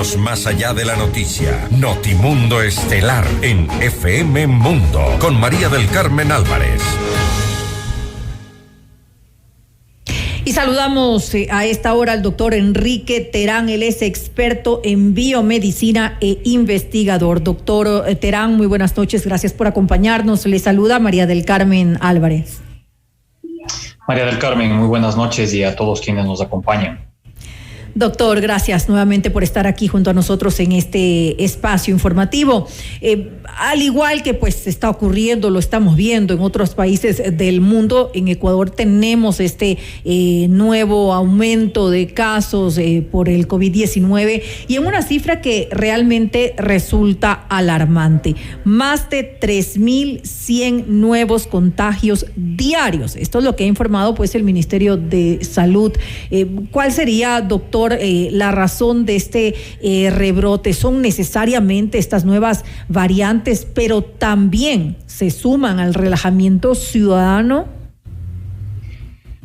Vemos más allá de la noticia. Notimundo Estelar en FM Mundo con María del Carmen Álvarez. Y saludamos a esta hora al doctor Enrique Terán. Él es experto en biomedicina e investigador. Doctor Terán, muy buenas noches. Gracias por acompañarnos. Le saluda María del Carmen Álvarez. María del Carmen, muy buenas noches y a todos quienes nos acompañan. Doctor, gracias nuevamente por estar aquí junto a nosotros en este espacio informativo. Al igual que pues está ocurriendo, lo estamos viendo en otros países del mundo, en Ecuador tenemos este nuevo aumento de casos por el COVID-19 y en una cifra que realmente resulta alarmante. Más de 3.100 nuevos contagios diarios. Esto es lo que ha informado pues el Ministerio de Salud. ¿Cuál sería, doctor, la razón de este rebrote? ¿Son necesariamente estas nuevas variantes, pero también se suman al relajamiento ciudadano?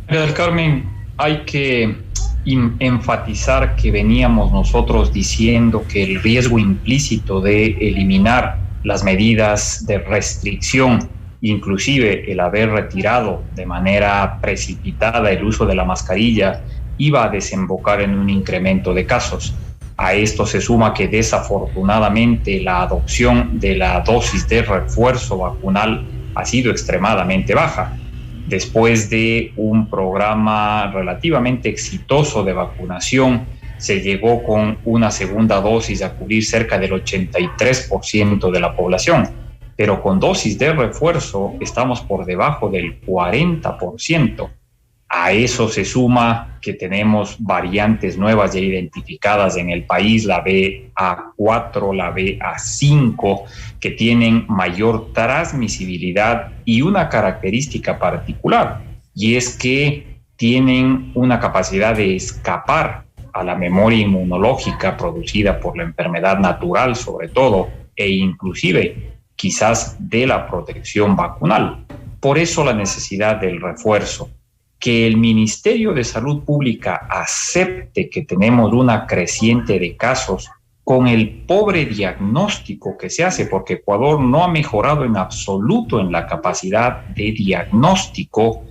María del Carmen, hay que enfatizar que veníamos nosotros diciendo que el riesgo implícito de eliminar las medidas de restricción, inclusive el haber retirado de manera precipitada el uso de la mascarilla, iba a desembocar en un incremento de casos. A esto se suma que desafortunadamente la adopción de la dosis de refuerzo vacunal ha sido extremadamente baja. Después de un programa relativamente exitoso de vacunación, se llegó con una segunda dosis a cubrir cerca del 83% de la población, pero con dosis de refuerzo estamos por debajo del 40%. A eso se suma que tenemos variantes nuevas ya identificadas en el país, la BA4, la BA5, que tienen mayor transmisibilidad y una característica particular, y es que tienen una capacidad de escapar a la memoria inmunológica producida por la enfermedad natural, sobre todo, e inclusive quizás de la protección vacunal. Por eso la necesidad del refuerzo. Que el Ministerio de Salud Pública acepte que tenemos una creciente de casos con el pobre diagnóstico que se hace, porque Ecuador no ha mejorado en absoluto en la capacidad de diagnóstico,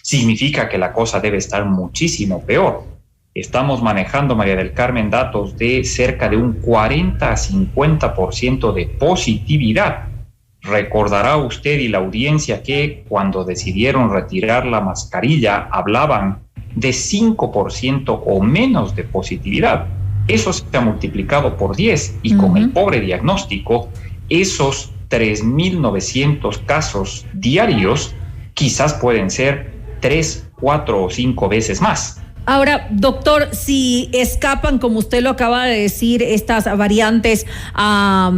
significa que la cosa debe estar muchísimo peor. Estamos manejando, María del Carmen, datos de cerca de un 40 a 50% de positividad. Recordará usted y la audiencia que cuando decidieron retirar la mascarilla hablaban de 5% o menos de positividad. Eso se ha multiplicado por 10 y con el pobre diagnóstico, esos 3.900 casos diarios quizás pueden ser 3, 4 o 5 veces más. Ahora, doctor, si escapan, como usted lo acaba de decir, estas variantes a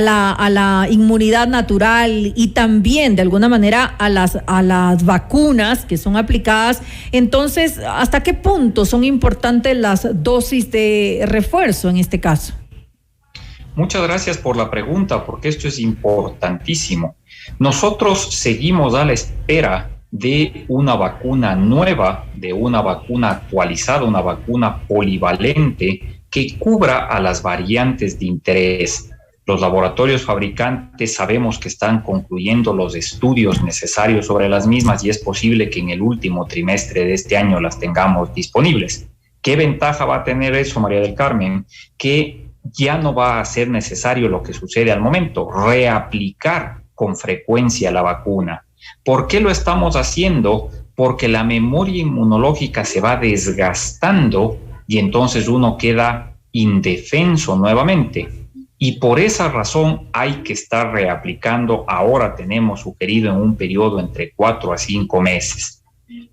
la inmunidad natural y también de alguna manera a las vacunas que son aplicadas, entonces, ¿hasta qué punto son importantes las dosis de refuerzo en este caso? Muchas gracias por la pregunta, porque esto es importantísimo. Nosotros seguimos a la espera de una vacuna nueva, de una vacuna actualizada, una vacuna polivalente que cubra a las variantes de interés. Los laboratorios fabricantes sabemos que están concluyendo los estudios necesarios sobre las mismas y es posible que en el último trimestre de este año las tengamos disponibles. ¿Qué ventaja va a tener eso, María del Carmen? Que ya no va a ser necesario lo que sucede al momento, reaplicar con frecuencia la vacuna. ¿Por qué lo estamos haciendo? Porque la memoria inmunológica se va desgastando y entonces uno queda indefenso nuevamente. Y por esa razón hay que estar reaplicando. Ahora tenemos sugerido en un periodo entre 4 a 5 meses.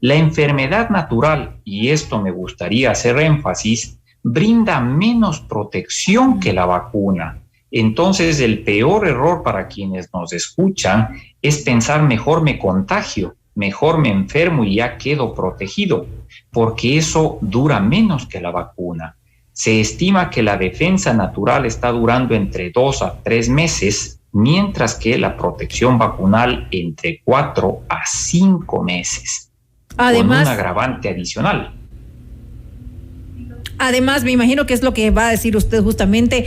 La enfermedad natural, y esto me gustaría hacer énfasis, brinda menos protección que la vacuna. Entonces, el peor error para quienes nos escuchan es pensar mejor me contagio, mejor me enfermo y ya quedo protegido, porque eso dura menos que la vacuna. Se estima que la defensa natural está durando entre 2 a 3 meses, mientras que la protección vacunal entre 4 a 5 meses. Además, con un agravante adicional. Además, me imagino que es lo que va a decir usted justamente,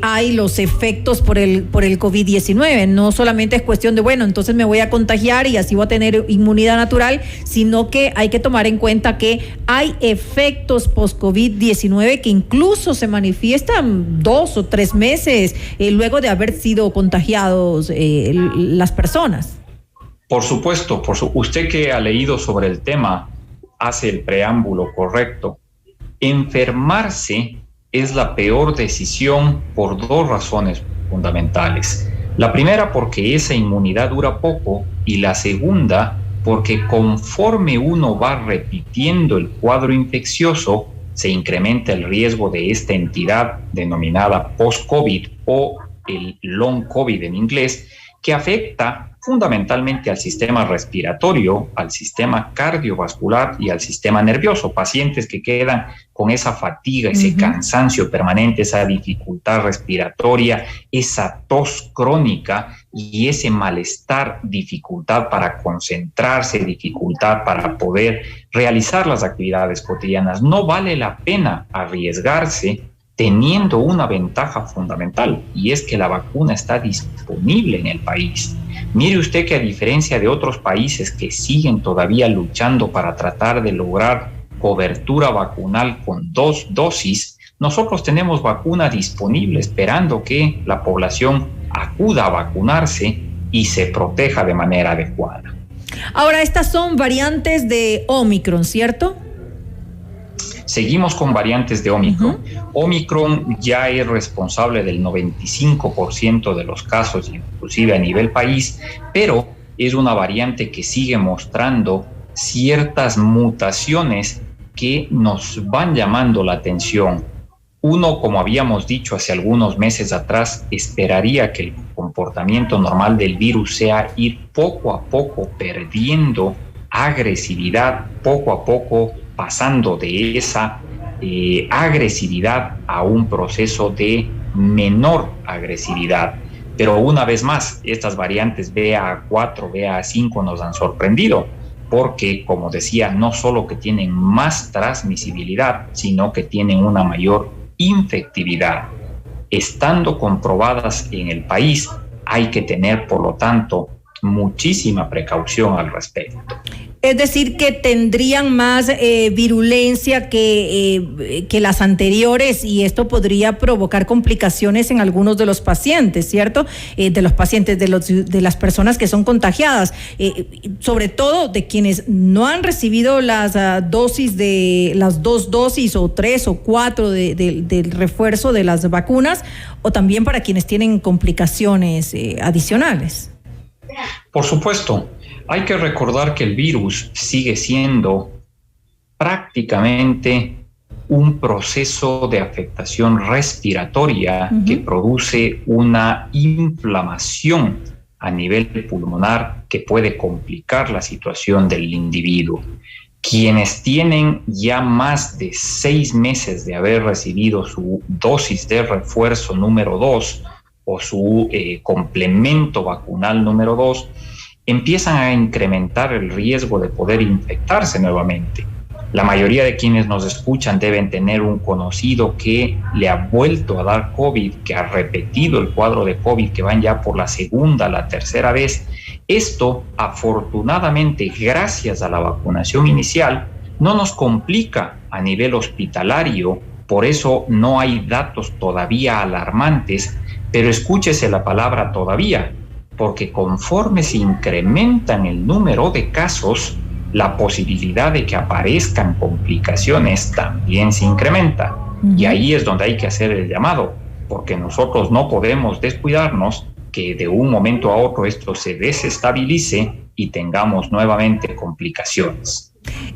hay los efectos por el COVID-19. No solamente es cuestión de, bueno, entonces me voy a contagiar y así voy a tener inmunidad natural, sino que hay que tomar en cuenta que hay efectos post-COVID-19 que incluso se manifiestan 2 o 3 meses luego de haber sido contagiados las personas. Por supuesto, usted que ha leído sobre el tema hace el preámbulo correcto. Enfermarse es la peor decisión por 2 razones fundamentales. La primera, porque esa inmunidad dura poco, y la segunda, porque conforme uno va repitiendo el cuadro infeccioso, se incrementa el riesgo de esta entidad denominada post-COVID o el long COVID en inglés, que afecta fundamentalmente al sistema respiratorio, al sistema cardiovascular y al sistema nervioso. Pacientes que quedan con esa fatiga, ese cansancio permanente, esa dificultad respiratoria, esa tos crónica y ese malestar, dificultad para concentrarse, dificultad para poder realizar las actividades cotidianas. No vale la pena arriesgarse teniendo una ventaja fundamental, y es que la vacuna está disponible en el país. Mire usted que a diferencia de otros países que siguen todavía luchando para tratar de lograr cobertura vacunal con 2 dosis, nosotros tenemos vacuna disponible esperando que la población acuda a vacunarse y se proteja de manera adecuada. Ahora, estas son variantes de Omicron, ¿cierto? Seguimos con variantes de Omicron. Omicron ya es responsable del 95% de los casos, inclusive a nivel país, pero es una variante que sigue mostrando ciertas mutaciones que nos van llamando la atención. Uno, como habíamos dicho hace algunos meses atrás, esperaría que el comportamiento normal del virus sea ir poco a poco perdiendo agresividad, poco a poco pasando de esa agresividad a un proceso de menor agresividad. Pero una vez más, estas variantes BA4, BA5 nos han sorprendido, porque, como decía, no solo que tienen más transmisibilidad, sino que tienen una mayor infectividad. Estando comprobadas en el país, hay que tener, por lo tanto, muchísima precaución al respecto. Es decir, que tendrían más virulencia que las anteriores, y esto podría provocar complicaciones en algunos de los pacientes, ¿cierto? De los pacientes, de las personas que son contagiadas, sobre todo de quienes no han recibido las dosis de las 2 dosis o 3 o 4 del refuerzo de las vacunas, o también para quienes tienen complicaciones adicionales. Por supuesto. Hay que recordar que el virus sigue siendo prácticamente un proceso de afectación respiratoria que produce una inflamación a nivel pulmonar que puede complicar la situación del individuo. Quienes tienen ya más de 6 meses de haber recibido su dosis de refuerzo número 2 o su complemento vacunal número 2, empiezan a incrementar el riesgo de poder infectarse nuevamente. La mayoría de quienes nos escuchan deben tener un conocido que le ha vuelto a dar COVID, que ha repetido el cuadro de COVID, que van ya por la segunda, la tercera vez. Esto, afortunadamente, gracias a la vacunación inicial, no nos complica a nivel hospitalario, por eso no hay datos todavía alarmantes, pero escúchese la palabra todavía, porque conforme se incrementan el número de casos, la posibilidad de que aparezcan complicaciones también se incrementa. Y ahí es donde hay que hacer el llamado, porque nosotros no podemos descuidarnos que de un momento a otro esto se desestabilice y tengamos nuevamente complicaciones.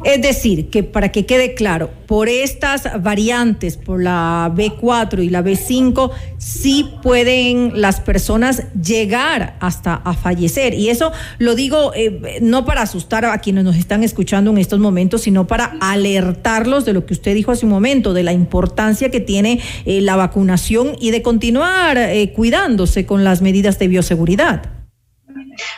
Es decir, que para que quede claro, por estas variantes, por la B4 y la B5, sí pueden las personas llegar hasta a fallecer. Y eso lo digo no para asustar a quienes nos están escuchando en estos momentos, sino para alertarlos de lo que usted dijo hace un momento, de la importancia que tiene la vacunación y de continuar cuidándose con las medidas de bioseguridad.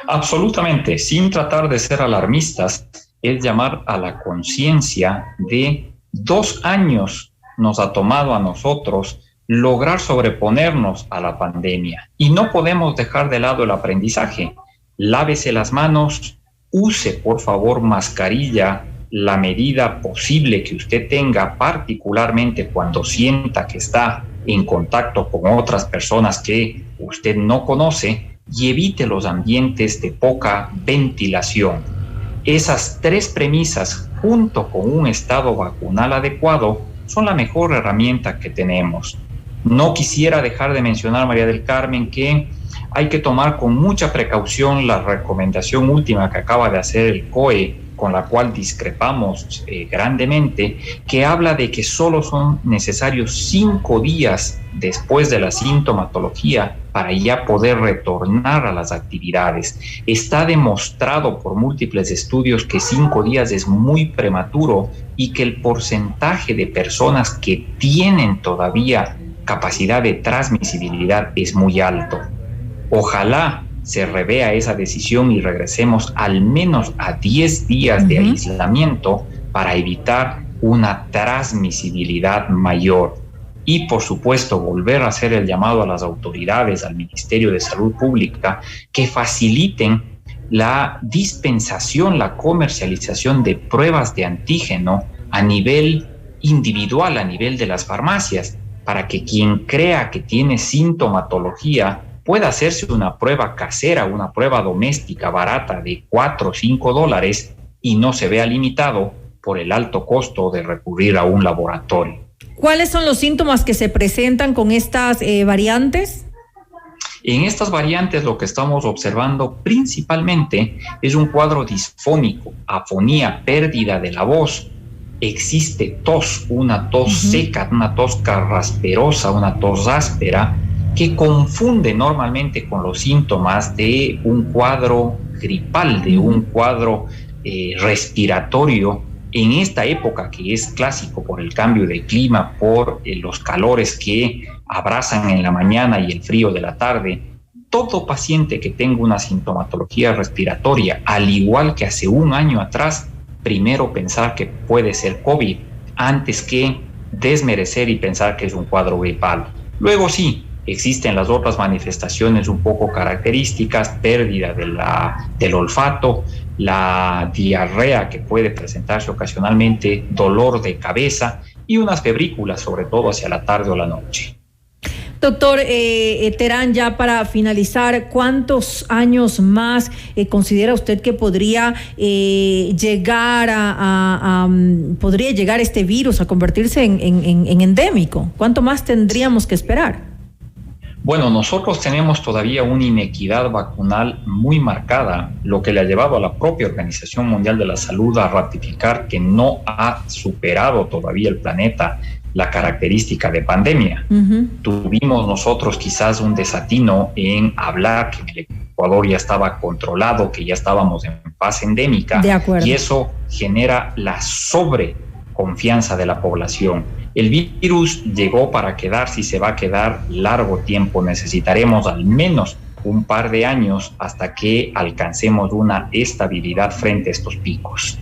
Absolutamente, sin tratar de ser alarmistas, es llamar a la conciencia de 2 años nos ha tomado a nosotros lograr sobreponernos a la pandemia. Y no podemos dejar de lado el aprendizaje. Lávese las manos, use por favor mascarilla, la medida posible que usted tenga, particularmente cuando sienta que está en contacto con otras personas que usted no conoce, y evite los ambientes de poca ventilación. Esas tres premisas, junto con un estado vacunal adecuado, son la mejor herramienta que tenemos. No quisiera dejar de mencionar, María del Carmen, que hay que tomar con mucha precaución la recomendación última que acaba de hacer el COE, con la cual discrepamos grandemente, que habla de que solo son necesarios 5 días después de la sintomatología para ya poder retornar a las actividades. Está demostrado por múltiples estudios que 5 días es muy prematuro y que el porcentaje de personas que tienen todavía capacidad de transmisibilidad es muy alto. Ojalá se revea esa decisión y regresemos al menos a 10 días de aislamiento para evitar una transmisibilidad mayor. Y por supuesto volver a hacer el llamado a las autoridades, al Ministerio de Salud Pública, que faciliten la dispensación, la comercialización de pruebas de antígeno a nivel individual, a nivel de las farmacias, para que quien crea que tiene sintomatología pueda hacerse una prueba casera, una prueba doméstica barata de $4 o $5 y no se vea limitado por el alto costo de recurrir a un laboratorio. ¿Cuáles son los síntomas que se presentan con estas variantes? En estas variantes lo que estamos observando principalmente es un cuadro disfónico, afonía, pérdida de la voz. Existe tos, una tos seca, una tos carrasperosa, una tos áspera, que confunde normalmente con los síntomas de un cuadro gripal, de un cuadro respiratorio. En esta época que es clásico por el cambio de clima, por los calores que abrazan en la mañana y el frío de la tarde, todo paciente que tenga una sintomatología respiratoria, al igual que hace un año atrás, primero pensar que puede ser COVID, antes que desmerecer y pensar que es un cuadro gripal. Luego sí, existen las otras manifestaciones un poco características, pérdida del olfato, la diarrea que puede presentarse ocasionalmente, dolor de cabeza y unas febrículas, sobre todo hacia la tarde o la noche. Doctor Terán, ya para finalizar, ¿cuántos años más considera usted que podría llegar podría llegar este virus a convertirse en endémico? ¿Cuánto más tendríamos que esperar? Bueno, nosotros tenemos todavía una inequidad vacunal muy marcada, lo que le ha llevado a la propia Organización Mundial de la Salud a ratificar que no ha superado todavía el planeta la característica de pandemia. Tuvimos nosotros quizás un desatino en hablar que el Ecuador ya estaba controlado, que ya estábamos en fase endémica, y eso genera la sobreconfianza de la población. El virus llegó para quedarse y se va a quedar largo tiempo. Necesitaremos al menos un par de años hasta que alcancemos una estabilidad frente a estos picos.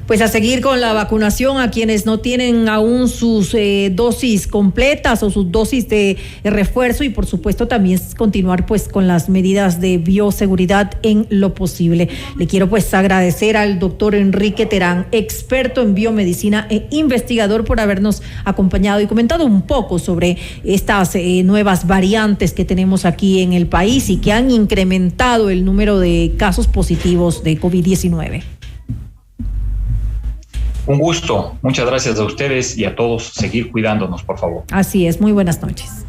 Pues a seguir con la vacunación a quienes no tienen aún sus dosis completas o sus dosis de refuerzo, y por supuesto también continuar pues con las medidas de bioseguridad en lo posible. Le quiero pues agradecer al doctor Enrique Terán, experto en biomedicina e investigador, por habernos acompañado y comentado un poco sobre estas nuevas variantes que tenemos aquí en el país y que han incrementado el número de casos positivos de COVID-19. Un gusto, muchas gracias a ustedes y a todos. Seguir cuidándonos, por favor. Así es, muy buenas noches.